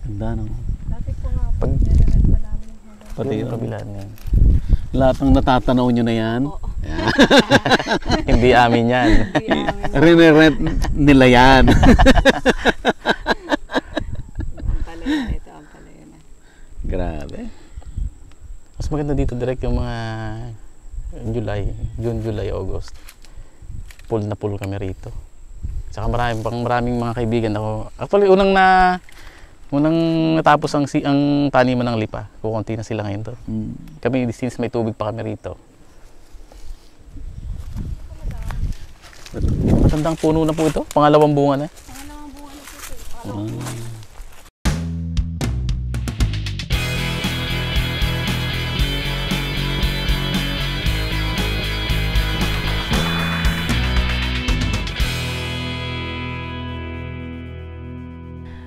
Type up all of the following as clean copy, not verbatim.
Ganda, no? Dati po nga po, nire-rent pa namin yung hanggang. Pati yung yung kabilaan yan. lahat ng natatanaw nyo na yan. Oo. Hindi amin yan. Hindi namin. Rene-rent nila yan. Ang palaya, ito ang palaya na. Grabe. Mas maganda dito direct yung mga June, July, August. Full na full kami rito. Saka maraming mga kaibigan ako. Actually, unang natapos ang taniman ng lipa. Kukunti na sila ngayon to. Kami, since may tubig pa kami rito. Matandang puno na po ito. Pangalawang bunga na. Pangalawang bunga na po ito. Pangalawang bunga.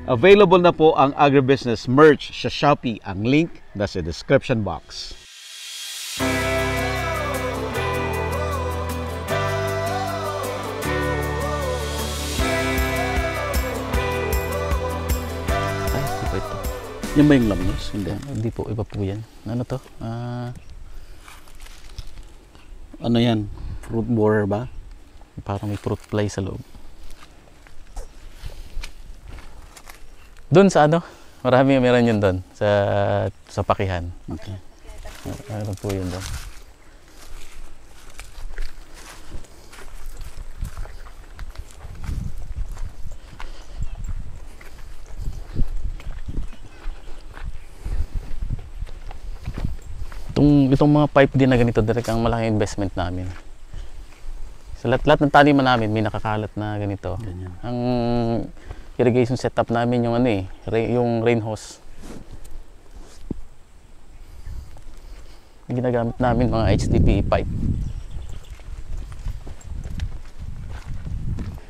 Available na po ang agribusiness merch sa Shopee. Ang link nasa description box. Ay, iba ito. Yan ba yung lamnos? Hindi. Hindi po, iba po yan. Ano to? Ano yan? Fruit borer ba? Parang may fruit fly sa loob. Doon sa ano? Meron yun doon. Sa pakihan. Okay. Meron po yun doon. Itong mga pipe din na ganito, direct ang malaking investment namin. Sa lahat ng taniman namin, may nakakalat na ganito. Ganyan. Ang irrigation setup namin yung yung rain hose. Yung ginagamit namin mga HDPE pipe.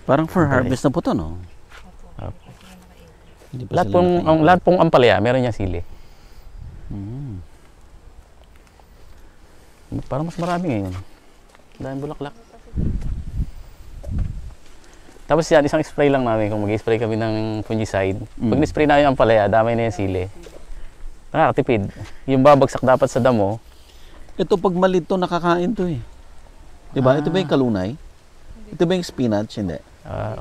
Parang for harvest na po to, no? Hindi pa sila nakain. Lahat pong ampalaya, meron niyang sili. Parang mas marami ngayon. Daming bulaklak. Tapos yan, isang spray lang namin. Kung mag-spray kami ng fungicide, pag ni-spray na yung ampalaya, damay na yung sili. Nakakatipid. Yung babagsak dapat sa damo. Ito pag malito, nakakain to eh. Diba? Ito ba yung kalunay? Ito ba yung spinach? Hindi.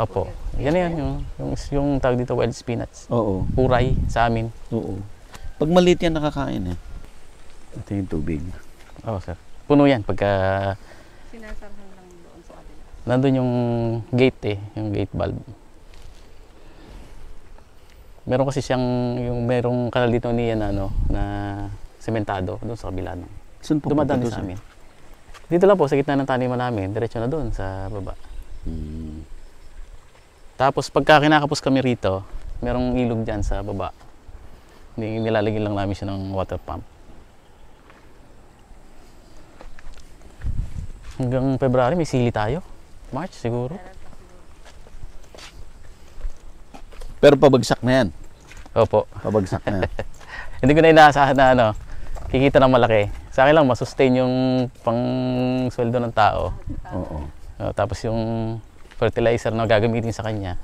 Opo. Yan yung tawag dito, wild spinach. Oo. Puray sa amin. Oo. Pag maliit yan, nakakain eh. Ito yung tubig. Oo, sir. Puno yan pagka Sinasarhan lang doon sa kabila. nandun yung gate yung gate valve. Meron kasi siyang merong kanal dito niya na sementado doon sa kabila. Saan po Dumadaan punta sa to, amin. Dito lang po sa gitna ng taniman namin, diretso na doon sa baba. Tapos pagka kinakapos kami rito, merong ilog diyan sa baba. Nilalagyan lang namin siya ng water pump. Hanggang February may sili tayo. March siguro. Pero pabagsak na yan. Opo. Pabagsak na yan. Hindi ko na inaasahan na kikita ng malaki. Sa akin lang masustain yung pang sweldo ng tao. Oo. Tapos yung fertilizer na gagamitin sa kanya,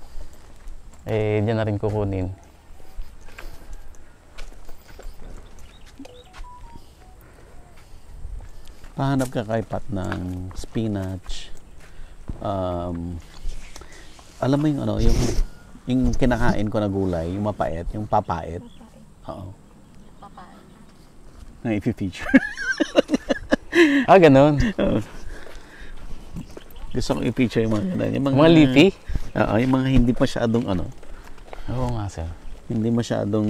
diyan na rin kukunin. Pahanap ka kay Pat ng spinach. Alam mo yung yung kinakain ko na gulay, yung mapait, yung papait. Oo. Papaya. Na i-feature. Ganun. Gusto kong i-feature yung mga ganun. Yung Mga leafy? Oo, yung mga hindi masyadong Oo nga, sir. hindi masyadong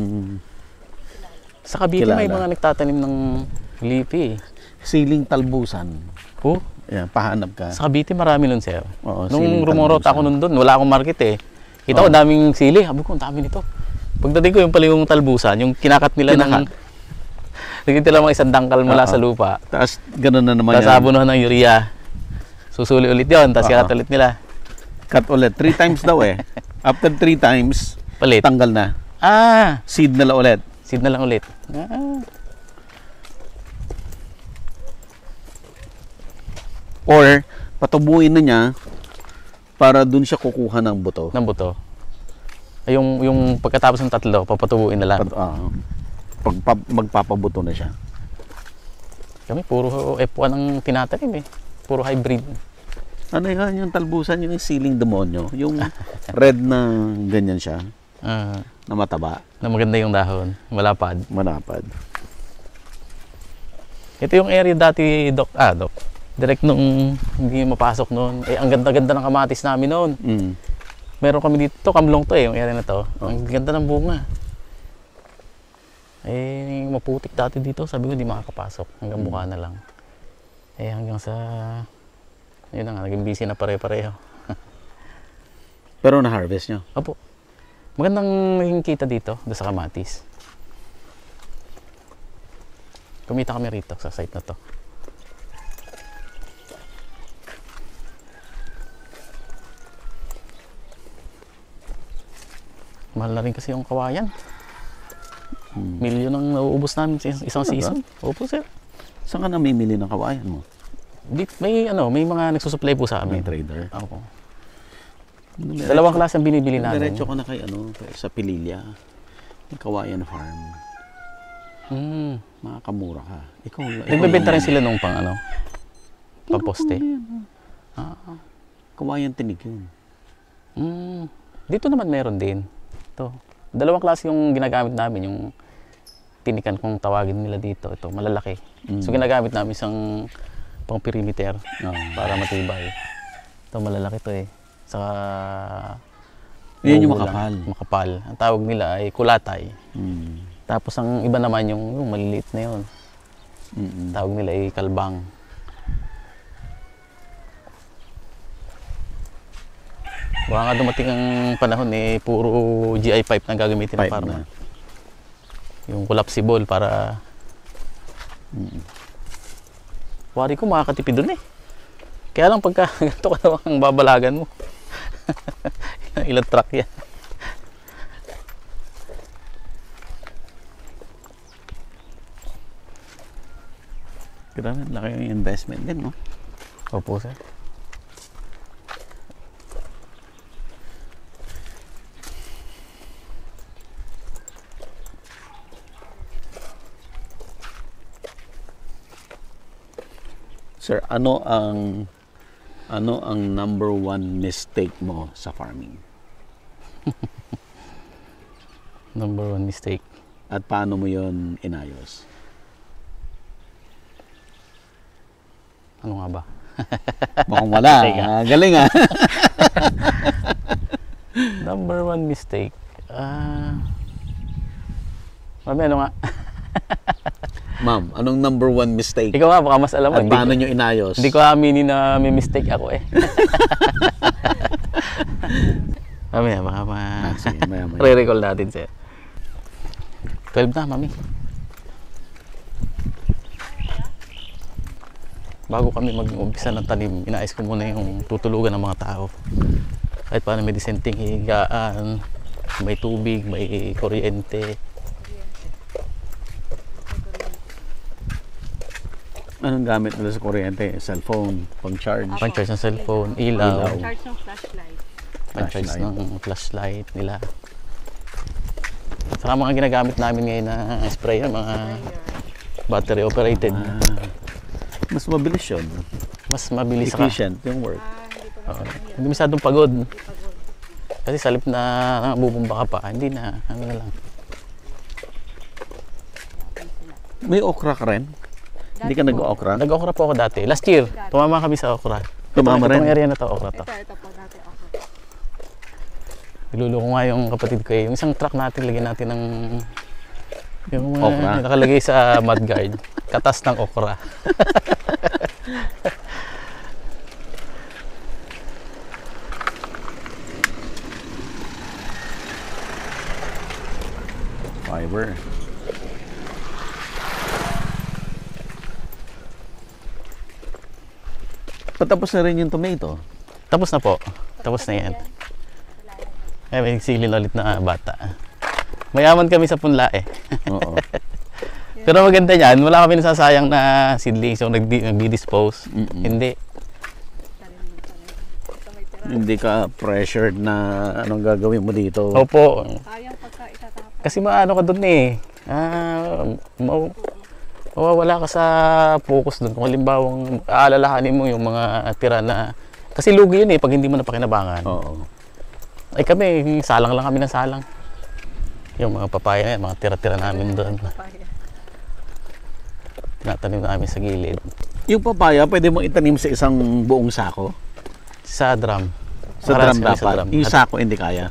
Sa Cavite may kilala. mga nagtatanim ng leafy. siling talbusan. Oh, Yan, pahanap ka. sa Cavite marami nun, sir. Oo, Nung siling rumorot talbusan. ako nun doon, wala akong market eh. Kita ko daming sili. Sabi ko, ang dami nito. Pagdating ko yung pala yung talbusan, yung kinakat nila Kinakat. Nagkita lang mga isang dangkal mula sa lupa. Tapos ganun na naman Tapos abunuhan ng urea. Susuli ulit yun, tapos kakat ulit nila. Cut ulit. 3 times daw eh. After 3 times, Palit. tanggal na. Seed na lang ulit. Seed na lang ulit. Or, patubuin na niya para dun siya kukuha ng buto. Ng buto. Ay, yung pagkatapos ng 3, papatubuin na lang. Magpapabuto na siya. Kami puro F1 ang tinatanim eh. Puro hybrid. Ano yan, yung talbusan, yung siling demonyo. Yung red na ganyan siya, na mataba, Na maganda yung dahon. Malapad. manapad. Ito yung area dati, Doc. Direct nung hindi mapasok noon. Eh, ang ganda-ganda ng kamatis namin noon. Mm. Meron kami dito, kamlong to eh, yung area na to. Ang ganda ng bunga. Eh, maputik dati dito. Sabi ko, hindi makakapasok. Hanggang mukha na lang. Eh, hanggang sa... Yun na nga, naging busy na pare-pareho. Pero na-harvest nyo. Opo. Magandang naging kita dito, doon sa kamatis. Kumita kami rito sa site na to. Mahal na rin kasi yung kawayan. Milyon ang nauubos namin sa isang season. Opo, sir. Saan ka namimili ng kawayan mo? May mga nagsusupply po sa May amin. trader. Opo. Dalawang klase ang binibili namin. Diretso ka na kay sa Pililla. Yung Kawayan Farm. Makakamura ka. Nagbebenta rin sila nung pang-poste. Kawayan tinig yun. Dito naman meron din. Ito. Dalawang klase yung ginagamit namin, yung tinikan kung tawagin nila dito. Ito, malalaki. So ginagamit namin isang pang perimeter para matibay. Ito, malalaki to eh. Saka Yun yung buo makapal. lang. Makapal. Ang tawag nila ay kulatay. Tapos ang iba naman yung maliliit na yun. Tawag nila ay kalbang. Baka nga dumating ang panahon eh, puro GI pipe na gagamitin ng farmer. Yung collapsible para... Wari ko makakatipid dun eh. Kaya lang pagka ganito ka naman ang babalagan mo. Ilang truck yan. Grabe, laki yung investment din, no? Opo, sir. Sir, ano ang number one mistake mo sa farming? Number 1 mistake. At paano mo yon inayos? Ano nga ba? Mukhang wala. Teka. Galing ah. Number 1 mistake. Mami, ano nga? Ma'am, anong number one mistake? Ikaw nga, baka mas alam mo. At paano nyo inayos? Hindi ko aminin na may mistake ako eh. Mamaya, baka Sige, maya-maya. re-recall natin, sir. 12 na, mami. Bago kami mag-umpisa ng tanim, inaayos ko muna yung tutulugan ng mga tao. Kahit paano may disenteng higaan, may tubig, may kuryente. Anong gamit nila sa kuryente? Cellphone, pang-charge? Pang-charge ng cellphone, ilaw, Charge ng flashlight. pang-charge ng flashlight nila. Saka mga ginagamit namin ngayon na sprayer, mga battery operated. Mas mabilis yun. Mas mabilis saka Efficient yung work. hindi masyadong pagod. Kasi sa halip na bubumba ka pa, hindi na, ano na lang. May okra ka rin? Hindi ka nag-okra? Nag-okra po ako dati. Last year, tumama kami sa okra. Tumama rin? Itong area na to, okra to. Ito po dati ako. Niluloko nga yung kapatid ko eh. Yung isang truck natin, lagyan natin ng yung Okra? nakalagay sa mudguard. Katas ng okra. Fiber. Patapos na rin yung tomato. Tapos na po. Tapos na yan. Ay, may silin ulit na bata. Mayaman kami sa punla eh. Oo. Pero maganda yan, wala kami nasasayang na seedlings yung nagdi-dispose. Hindi. Ito may tira Hindi ka pressured na anong gagawin mo dito. Opo. Sayang pagka itatapon. Kasi maano ka doon eh. Mawawala ka sa focus doon. Kung halimbawang aalalahanin mo yung mga tira na... Kasi lugi yun eh pag hindi mo napakinabangan. Oo. Ay kami, salang lang kami ng salang. Yung mga papaya na yan, mga tira-tira namin doon. Papaya. Tinatanim namin sa gilid. Yung papaya, pwede mong itanim sa isang buong sako? Sa drum. Sa Maranas drum kami dapat? Yung sako hindi kaya?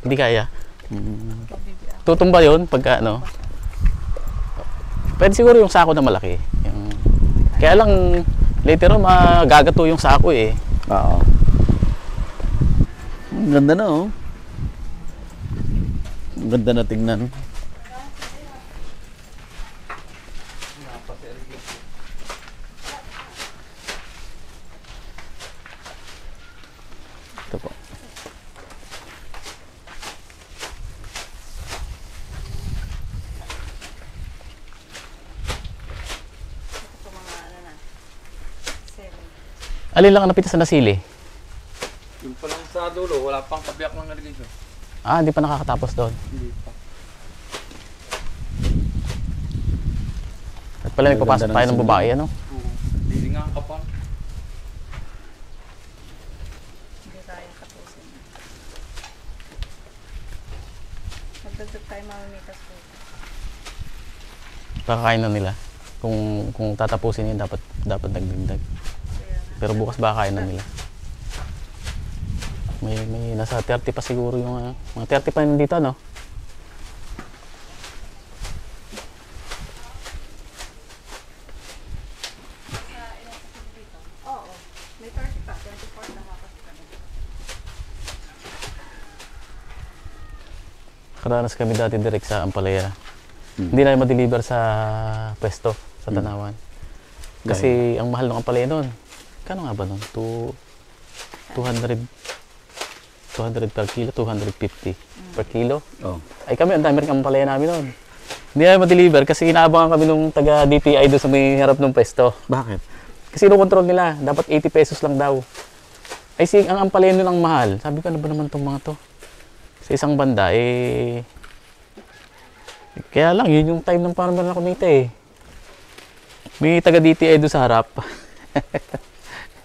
Hindi kaya. Mm. Tutumba yun pagka ano. Pwede siguro yung sako na malaki. Kaya lang, later on, magagato yung sako eh. Oo. Ang ganda na oh. Ang ganda na tingnan. Ito po. Ito mga ano na. 7. Alin lang ang napitas na sili? Yung pa lang sa dulo, wala pang kabiyak ng irrigation. Hindi pa nakakatapos doon. Hindi pa. At pala nagpapasok Ganda ng tayo ng sili. babae, ano? Hindi nga ang kapal. Hindi kaya tapusin. Magdagdag tayo mamimitas po. Pakakain na nila. Kung tatapusin yun, dapat nagdagdag. Kaya nga. Pero bukas baka kain na nila. May nasa 30 pa siguro yung mga 30 pa dito, no? Oo. May 30 pa. 24 na kapag kami. Karanas kami dati direct sa Ampalaya. Hindi na ma-deliver sa pwesto, sa Tanawan. Kasi ang mahal ng Ampalaya noon. Kano nga ba noon? 200 per kilo, 250 per kilo. Oh. Ay kami, ang dami rin Ampalaya namin noon. Hindi na ma-deliver kasi inaabangan kami nung taga DTI doon sa may harap ng pwesto. Bakit? Kasi no-control nila, dapat 80 pesos lang daw. Ay ang Ampalaya nun ang mahal. Sabi ko, ano ba naman itong mga to? Sa isang banda, kaya lang, yun yung time ng farmer na kumita eh. May taga DTI doon sa harap.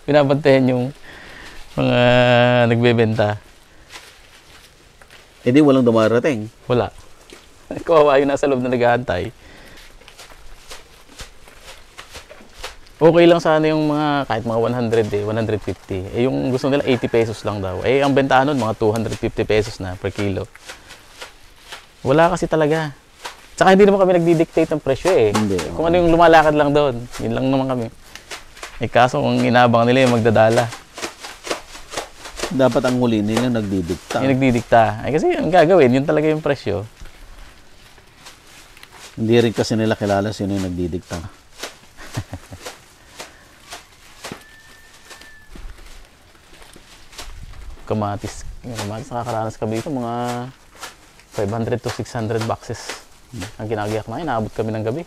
Pinabantayan yung mga nagbebenta. Eh di walang dumarating. Wala. Kawawa yung nasa loob na naghahantay. Okay lang sana yung mga, kahit mga 100 150. Yung gusto nila 80 pesos lang daw. Ang bentahan nun, mga 250 pesos na per kilo. Wala kasi talaga. Tsaka hindi naman kami nagdi-dictate ng presyo eh. Hindi, Kung ano yung lumalakad lang doon, yun lang naman kami. Kaso kung inabang nila yung magdadala, Dapat ang huli nila nagdidikta. yung nagdidikta. Kasi ang gagawin, yun talaga yung presyo. Hindi rin kasi nila kilala sino yung nagdidikta. Kamatis, nakakaranas kami dito, mga 500 to 600 boxes. Ang ginagayak na, inaabot kami ng gabi.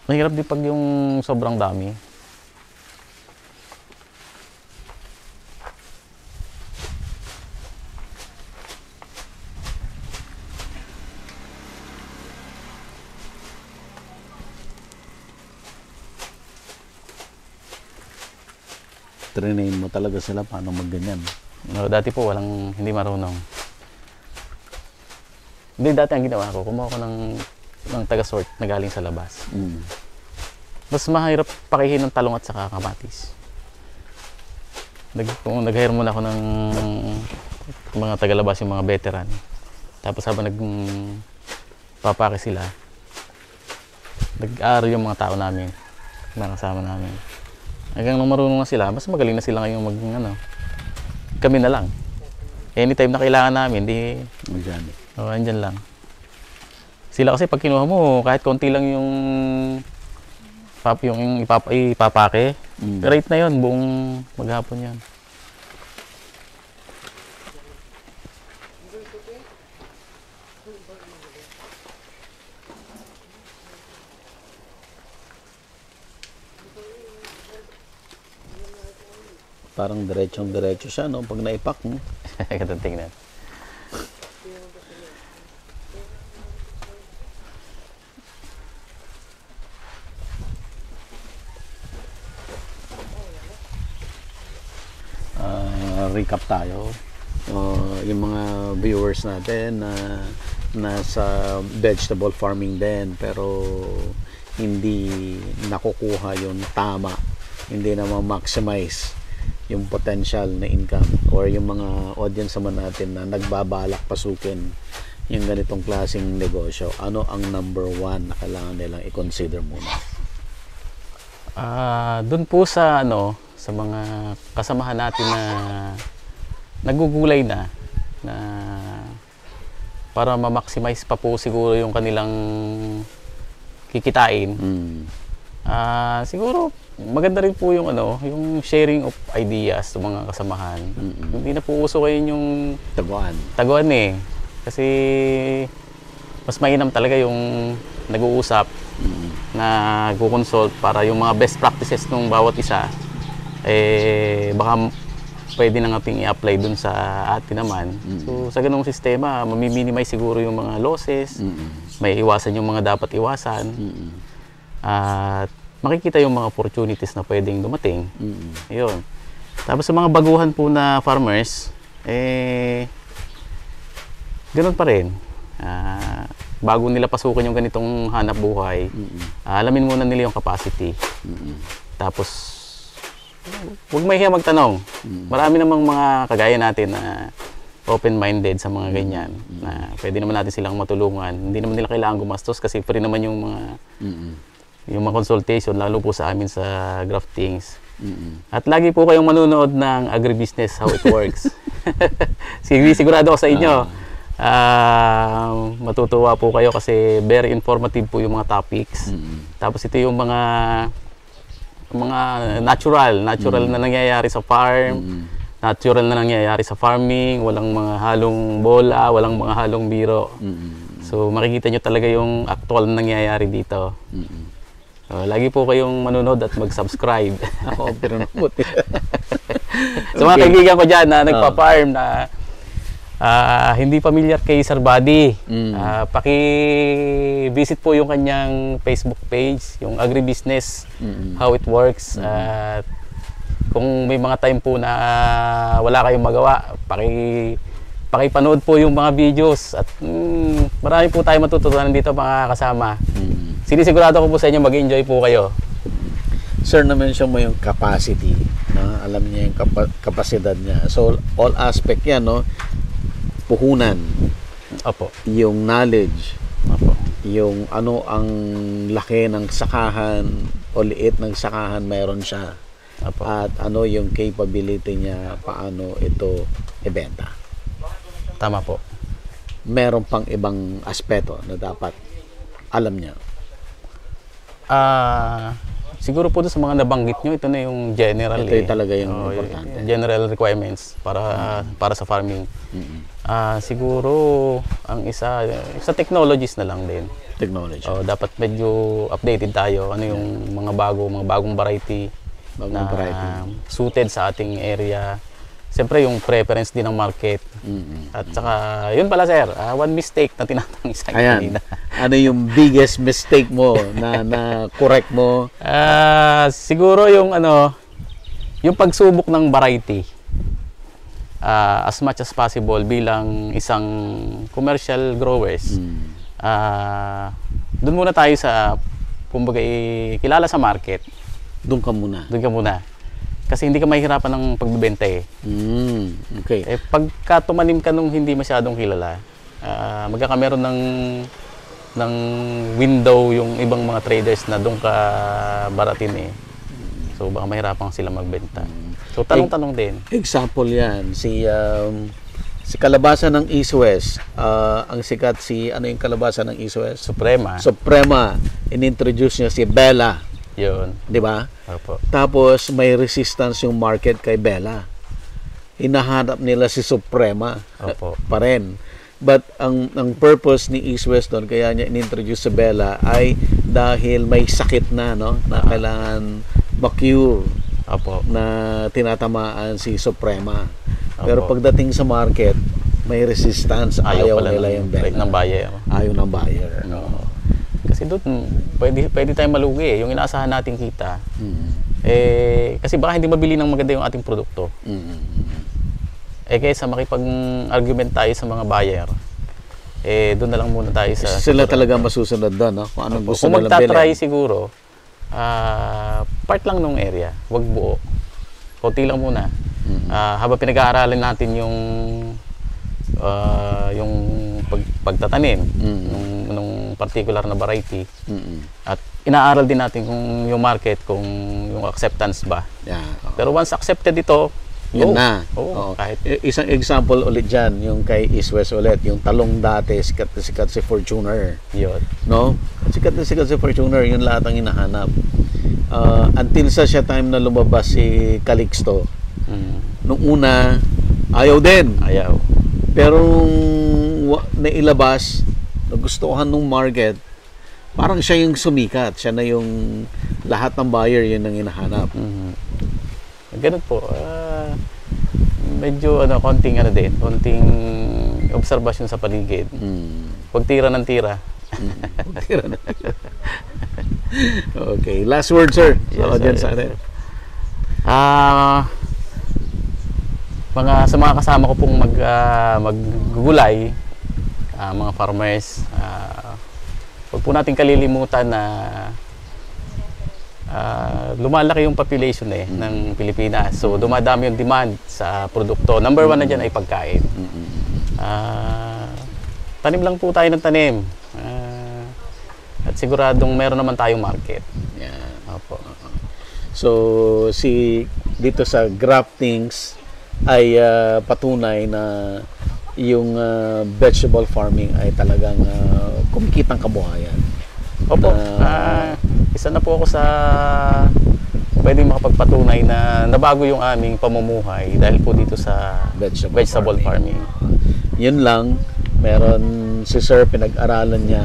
Mahirap din pag yung sobrang dami. Trainain mo talaga sila paano magganyan. Dati po hindi marunong. Hindi, dati ang ginawa ko, kumuha ko ng taga-sort na galing sa labas. Mm. Mas mahirap pakihin ng talong at saka kamatis. Kung nag-hire muna ako ng mga taga-labas, yung mga veteran. Tapos habang nagpapake sila, nag-aaral yung mga tao namin, mga kasama namin. Hanggang nung marunong na sila, mas magaling na sila ngayong kami na lang. Anytime na kailangan namin, Magyan. andyan lang. Sila kasi pag kinuha mo, kahit konti lang yung ipapake, right na yun, buong maghapon yan. Parang diretsong-diretso siya, no? Pag naipak, no? Ganun tingnan. Recap tayo. Yung mga viewers natin na nasa vegetable farming din pero hindi nakukuha yung tama, hindi na ma-maximize yung potential na income, or yung mga audience naman natin na nagbabalak pasukin yung ganitong klaseng negosyo, ano ang number one na kailangan nilang i-consider muna? Doon po sa sa mga kasamahan natin na nagugulay na para ma-maximize pa po siguro yung kanilang kikitain. Siguro maganda rin po yung yung sharing of ideas sa mga kasamahan. Hindi na po uso kayo yung taguan eh. Kasi mas mainam talaga yung nag-uusap, nag-consult para yung mga best practices ng bawat isa baka pwede na nating i-apply dun sa atin naman. So sa ganung sistema, mami-minimize siguro yung mga losses, may iwasan yung mga dapat iwasan, at makikita yung mga opportunities na pwedeng dumating. Yun. Tapos sa mga baguhan po na farmers, ganun pa rin. Bago nila pasukan yung ganitong hanap buhay, alamin muna nila yung capacity. Tapos huwag mahiya magtanong. Marami namang mga kagaya natin na open-minded sa mga ganyan, na pwede naman natin silang matulungan. Hindi naman nila kailangan gumastos kasi free naman yung mga consultation, lalo po sa amin sa Graftings. At lagi po kayong manunood ng agribusiness, how it works. Sigurado ako sa inyo, matutuwa po kayo kasi very informative po yung mga topics. Tapos ito yung mga natural na nangyayari sa farm, natural na nangyayari sa farming, walang mga halong bola, walang mga halong biro. So makikita nyo talaga yung actual na nangyayari dito. Lagi po kayong manonood at mag-subscribe. Ako, pero nabuti. So mga kaibigan ko dyan na nagpa-farm na hindi familiar kay Sir Buddy, paki-visit po yung kanyang Facebook page, yung agribusiness, how it works. At kung may mga time po na wala kayong magawa, pakipanood po yung mga videos at marami po tayo matututunan dito mga kasama. Sinisigurado ko po sa inyo mag-enjoy po kayo. Sir, na-mention mo yung capacity, no? Alam niya yung kapasidad niya. So all aspect yan, no? Puhunan, Opo. Yung knowledge, Opo. Yung ano ang laki ng sakahan o liit ng sakahan meron siya. Opo. At ano yung capability niya, paano ito ibenta. Tama po. Meron pang ibang aspeto na dapat alam niya. Siguro po sa mga nabanggit nyo, ito na yung general. Ito talaga yung importante. General requirements para sa farming. Siguro ang isa technologies na lang din. Technology. Dapat medyo updated tayo. Ano yung mga bagong variety suited sa ating area. Siyempre yung preference din ng market. At saka, yun pala sir, one mistake na tinatanong sa kanina. Ano yung biggest mistake mo na correct mo? Siguro yung yung pagsubok ng variety. As much as possible bilang isang commercial growers. Doon muna tayo sa, kumbaga, kilala sa market. Doon ka muna. Kasi hindi ka mahihirapan ng pagbebenta eh. Okay. Pagka tumanim ka nung hindi masyadong kilala, magkakameron ng window yung ibang mga traders na doon ka baratin eh. So baka mahirapan sila magbenta. So tanong-tanong din. Example yan, si kalabasan ng East West, ang sikat ano yung kalabasan ng East West? Suprema. Inintroduce niya si Bella. Yun. Di ba? Opo. Tapos may resistance yung market kay Bella. Hinahanap nila si Suprema. Opo. Pa rin. But ang purpose ni East West doon, kaya niya inintroduce si Bella ay dahil may sakit na, no? Na kailangan ma-cure. Opo. na tinatamaan si Suprema. Pero Opo. pagdating sa market, may resistance. Ayaw pala nila yung benta. ng buyer. Ayaw ng buyer. Oo. Kasi doon, pwede tayong malugi eh. Yung inaasahan nating kita. Mm. Kasi baka hindi mabili ng maganda yung ating produkto. Mm. Kaysa makipag-argument tayo sa mga buyer, doon na lang muna tayo sa... Sila talaga masusunod doon, no? Kung anong gusto Kung nilang magta-try bilhin. siguro, part lang nung area, wag buo. Konti lang muna. Habang pinag-aaralan natin yung pagtatanim nung particular na variety, at inaaral din natin kung yung market, kung yung acceptance ba. Yeah. Pero once accepted ito, Yun go. na. Oo, Oo. kahit Isang example ulit dyan, yung kay East West ulit, yung talong dati, sikat na sikat si Fortuner. yun. No? Sikat na sikat si Fortuner, yun lahat ang hinahanap. Until siya time na lumabas si Calixto. Nung una, ayaw din. Ayaw. Pero nailabas, nagustuhan ng market, parang siya yung sumikat. Siya na yung lahat ng buyer, yun ang hinahanap. Ganun po. Medyo konting obserbasyon sa paligid. Huwag tira ng tira. Okay, last word, sir. Yes, So, dyan sir. sa atin. Sa mga kasama ko pong maggugulay, mga farmers, huwag po natin kalilimutan na lumalaki yung population ng Pilipinas. So dumadami yung demand sa produkto. Number one na dyan ay pagkain. Tanim lang po tayo ng tanim. At siguradong meron naman tayong market. Yeah. Opo. So, dito sa Graftings ay patunay na yung vegetable farming ay talagang kumikitang kabuhayan. Opo. Isa na po ako sa pwedeng makapagpatunay na nabago yung aming pamumuhay dahil po dito sa vegetable farming. Yun lang, meron si Sir, pinag-aralan niya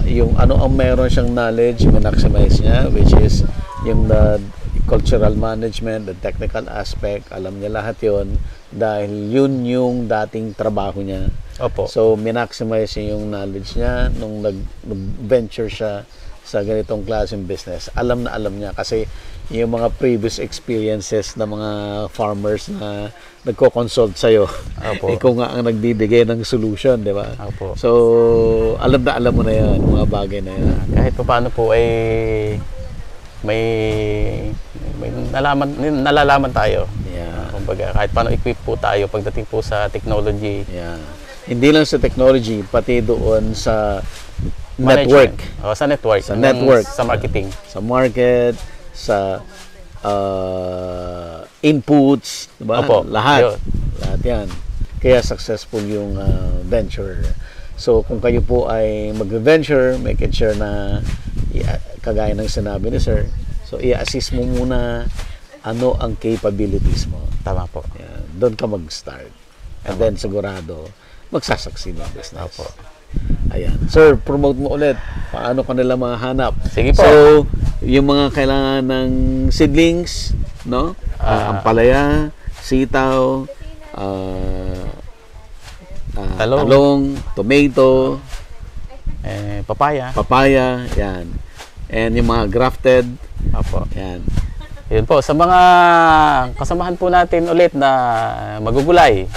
yung ano ang meron siyang knowledge, maximize niya, which is yung the cultural management, the technical aspect, alam niya lahat yon dahil yun yung dating trabaho niya. Opo. So, minaximize niya yung knowledge niya nung nag-venture siya sa ganitong klaseng business. Alam na alam niya kasi yung mga previous experiences ng mga farmers na nagko-consult sa'yo, Opo. ikaw nga ang nagbibigay ng solution, di ba? Opo. So, alam na alam mo na yan, mga bagay na yan. Kahit pa paano po ay may nalalaman tayo. Yeah. Kumbaga, kahit paano equip po tayo pagdating po sa technology. Yeah. Hindi lang sa technology, pati doon sa Management. network. Sa network. Sa network. Sa marketing. Sa market, sa inputs, diba? Opo, Lahat. yun. Lahat yan. Kaya successful yung venture. So, kung kayo po ay mag-venture, make it sure na kagaya ng sinabi ni Sir, so i-assist mo muna ano ang capabilities mo. Tama po. Yan. Doon ka mag-start. And then, sigurado, magsasucceed ang business. Opo. Ayan. Sir, promote mo ulit. Paano ka nila mahanap? Sige po. So, yung mga kailangan ng seedlings, no? Ampalaya, sitaw, talong, tomato, papaya, yan. And yung mga grafted, Opo. yan. Yun po, sa mga kasamahan po natin ulit na magugulay,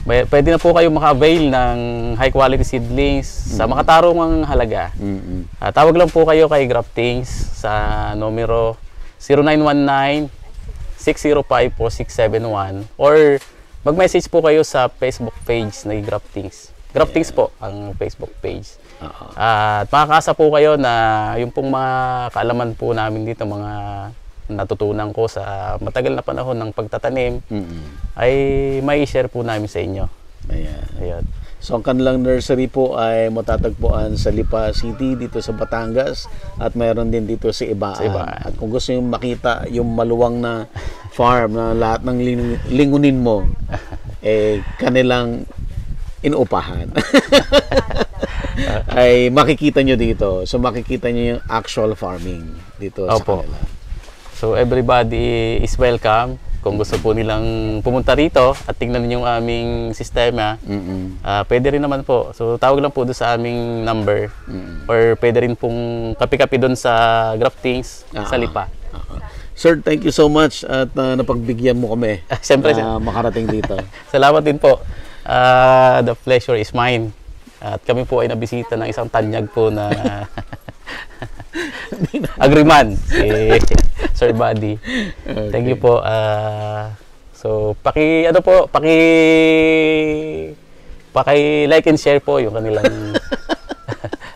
pwede na po kayo maka-avail ng high quality seedlings sa makatarungang halaga. Tawag lang po kayo kay Graftings sa numero 0919-605-4671 or mag-message po kayo sa Facebook page na Graftings. Graftings po ang Facebook page. At makakasa po kayo na yung pong mga kaalaman po namin dito, mga natutunan ko sa matagal na panahon ng pagtatanim, ay may share po namin sa inyo. Ayan. Ayun. So, ang kanilang nursery po ay matatagpuan sa Lipa City, dito sa Batangas, at mayroon din dito sa Ibaan. Sa Ibaan. At kung gusto nyo makita yung maluwang na farm na lahat ng lingunin mo, kanilang inuupahan. ay makikita nyo dito. So, makikita nyo yung actual farming dito sa Opo. kanila. So everybody is welcome. Kung gusto po nilang pumunta rito at tingnan yung aming sistema, pwede rin naman po. So tawag lang po doon sa aming number. Or pwede rin pong kapi-kapi doon sa Graftings, sa Lipa. Sir, thank you so much at napagbigyan mo kami Siyempre, na makarating dito. salamat din po. The pleasure is mine. At kami po ay nabisita ng isang tanyag po na agriman, si Sir Buddy. Thank you po. So, paki like and share po yung kanilang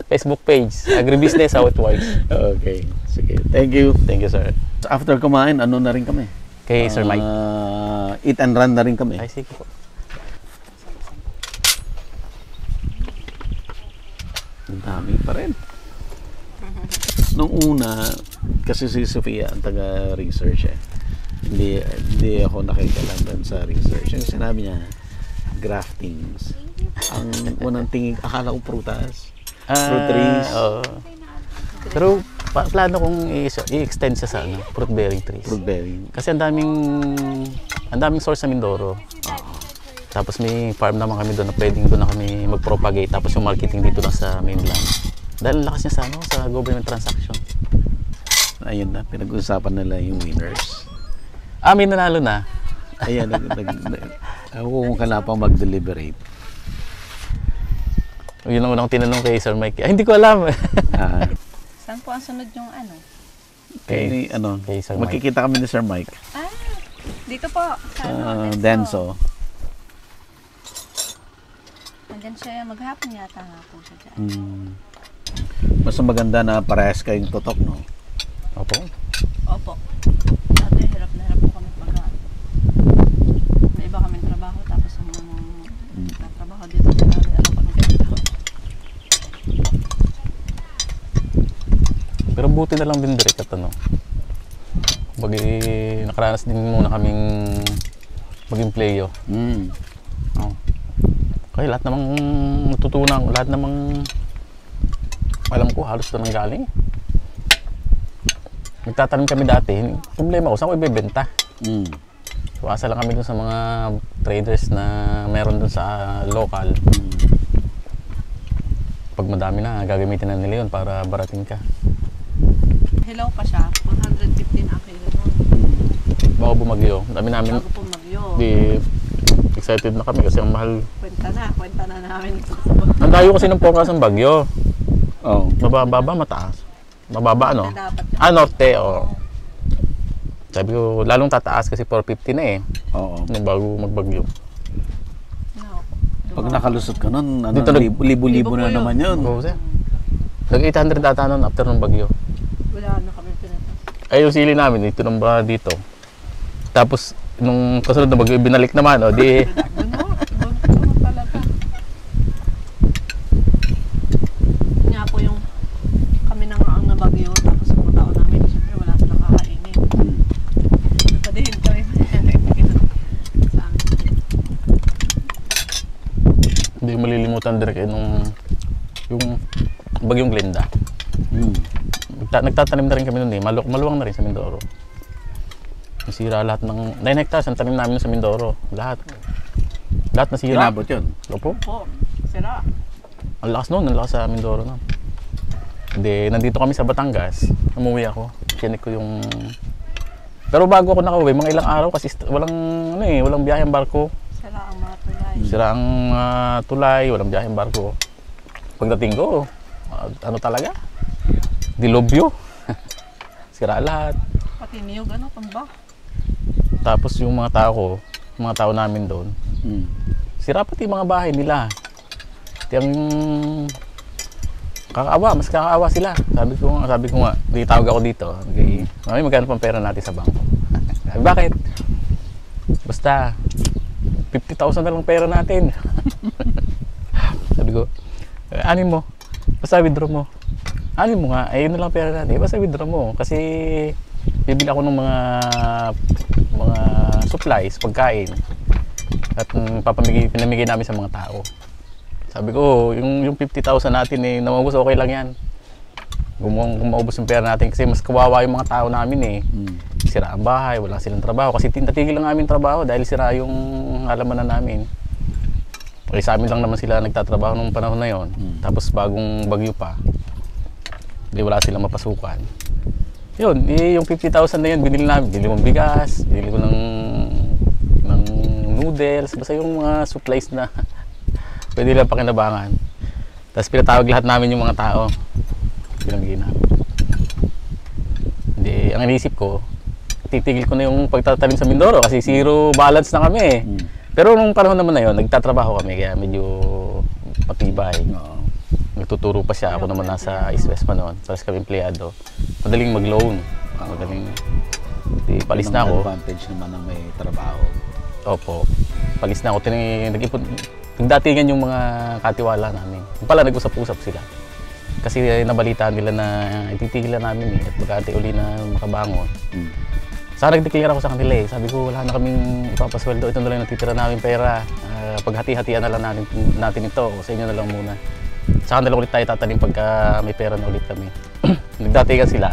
Facebook page, Agribusiness How It Works. Okay. Sige. Thank you. Thank you, sir. After kumain, ano na rin kami? Kay Sir Mike. Eat and run na rin kami. Ay, sige po. Ang dami pa rin. Nung una, kasi si Sofia ang taga-research eh. Hindi ako nakikialam doon sa research. Yung sinabi niya, graftings. Ang unang tingin, akala ko prutas. Fruit trees. Oo. Pero plano kong i-extend siya sa fruit bearing trees. Fruit bearing. Kasi ang daming source sa Mindoro. Tapos may farm naman kami doon na pwedeng doon na kami mag-propagate. Tapos yung marketing dito lang sa mainland. Dahil lakas niya sa government transaction. Ayun na, pinag-usapan nila yung winners. May nanalo na. Ayan, ako kung kailangan pang mag-deliberate. Yun ang unang tinanong kay Sir Mike. Ay, hindi ko alam. Saan po ang sunod yung ano? Kay Sir Mike. Magkikita kami ni Sir Mike. Dito po. Sa Denso. Nandyan siya, maghapon yata nga po siya dyan. Mas maganda na parehas kayong tutok, no? Opo. Opo. Dati hirap na hirap po kami pag may iba kaming trabaho tapos yung trabaho dito sa alam kami ganito. Pero buti na lang din direct at Bagi nakaranas din muna kaming maging playo. Okay, lahat namang natutunan, lahat namang alam ko halos doon ang galing. Nagtatanim kami dati, problema ko, saan ko ibebenta? So, asa lang kami dun sa mga traders na meron dun sa local. Pag madami na, gagamitin na nila yun para barating ka. Hello pa siya, 150 na kilo nun. Bago bumagyo, dami namin, Bago po magyo. di excited na kami kasi ang mahal. Kwenta na namin. Ang dayo kasi ng forecast ng bagyo. Oh. Mababa, mataas. Mababa, ano? Dapat yun. Norte, Sabi ko, lalong tataas kasi 450 na eh. Oo. Nung bago magbagyo. No. Pag nakalusot ka nun, Dito libo-libo na naman yun. Oo, sir. Nag-800 ata nun after ng bagyo. Wala na kami pinatas. Ay, yung sili namin, ito nang ba dito. Tapos, nung kasunod na bagyo, binalik naman, di... Ano talaga. Nga po yung kami na nga ang nabagyo tapos ang mga tao namin, siyempre wala silang kakainin. Napadihin kami sa amin. Hindi ko malilimutan direct nung yung bagyong Glenda. Nagtatanim na rin kami nun eh. Maluwang na rin sa Mindoro. Nasira lahat ng 9 hectares ang tanim namin sa Mindoro. Lahat nasira. Inabot yun. Opo. Po, sira. Ang lakas nun, ang lakas sa Mindoro nun. Hindi, nandito kami sa Batangas. Umuwi ako. Kinik ko yung... Pero bago ako nakauwi, mga ilang araw kasi walang biyahe ang barko. Sira ang mga tulay. Sira ang tulay, walang biyahe ang barko. Pagdating ko, ano talaga? Dilobyo. Sira lahat. Pati niyog, tumba. Tapos yung mga tao namin doon, sira pati mga bahay nila. Yung mas kakaawa sila. Sabi ko nga, tawag ako dito. Mami, magkano pang pera natin sa bangko? Sabi, bakit? Basta, 50,000 na lang pera natin. Sabi ko, anin mo? Basta withdraw mo. Anin mo nga, ayun na lang pera natin. Basta withdraw mo. Kasi, bibili ako ng mga supplies, pagkain. At pinamigay namin sa mga tao. Sabi ko, yung 50,000 natin eh, namabos, okay lang yan. Kung maubos yung pera natin kasi mas kawawa yung mga tao namin eh. sira ang bahay, wala silang trabaho. Kasi natigil lang namin trabaho dahil sira yung halamanan namin. Okay, sa amin lang naman sila nagtatrabaho nung panahon na yon. Tapos bagong bagyo pa, di wala silang mapasukan. Yun, yung 50,000 na yun, binili namin. Binili kong bigas, binili ko ng noodles, basta yung mga supplies na pwede lang pakinabangan. Tapos pinatawag lahat namin yung mga tao. Pinamigay namin. Hindi, ang inisip ko, titigil ko na yung pagtatanim sa Mindoro kasi zero balance na kami eh. Pero nung panahon naman na yun, nagtatrabaho kami kaya medyo patibay. Nagtuturo pa siya, ako naman nasa East West pa noon. Tapos kami empleyado. Madaling mag-loan. Madaling, di, palis na ako. Advantage naman ng may trabaho. Opo. Palis na ako. Nag-ipon, nagdatingan yung mga katiwala namin. Yung pala, nag-usap-usap sila. Kasi nabalitaan nila na ititigilan namin eh. At pagkati uli na makabangon. Saka nag-declare ako sa kanila eh. Sabi ko, wala na kaming ipapasweldo. Ito na lang natitira namin pera. Paghati-hatian na lang natin ito. O sa inyo na lang muna. Saka na lang ulit tayo tatanim pagka may pera na ulit kami. Nagdatingan sila.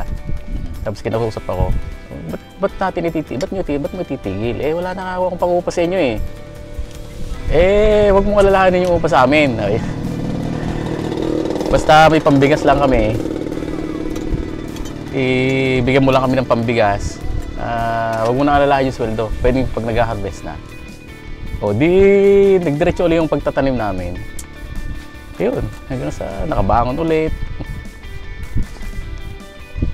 Tapos kinakusap ako. Ba't natin ititigil? Ba't mo titigil? Eh, wala na akong pang-upa sa inyo eh. Eh, wag mong alalahanin yung upa sa amin. Basta may pambigas lang kami. Ibigyan mo lang kami ng pambigas. Wag mo na alalahanin yung sweldo. Pwede pag nag-harvest na. O di, nagdiretso ulit yung pagtatanim namin. Yun, hanggang sa nakabangon ulit.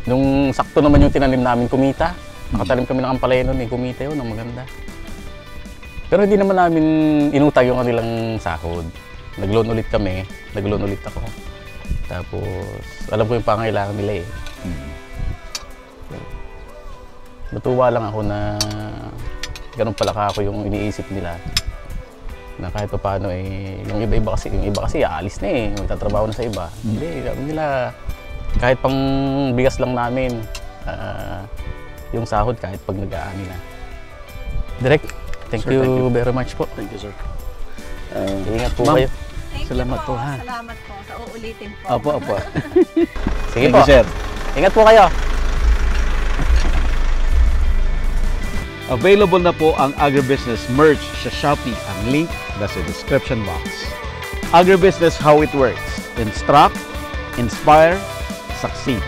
Nung sakto naman yung tinanim namin, kumita. Nakatanim kami ng ampalaya nun, kumita yun, ang maganda. Pero hindi naman namin inutang yung kanilang sahod. Nag-loan ulit kami, nag-loan ulit ako. Tapos, alam ko yung pangailangan nila eh. Natuwa lang ako na ganun pala ako yung iniisip nila. Na kahit pa paano eh, yung iba kasi aalis na eh, magtatrabaho na sa iba. Hindi, sabi nila, kahit pang bigas lang namin, yung sahod kahit pag nag-aani na. Direk, thank you very much po. Thank you, sir. Ingat po Ma'am, kayo. Thank Salamat you po, ha? Salamat po. Sa uulitin po. Opo. Sige Thank po. you, sir. Ingat po kayo. Available na po ang Agribusiness merch sa Shopee. Ang link nasa description box. Agribusiness, how it works. Instruct, inspire, succeed.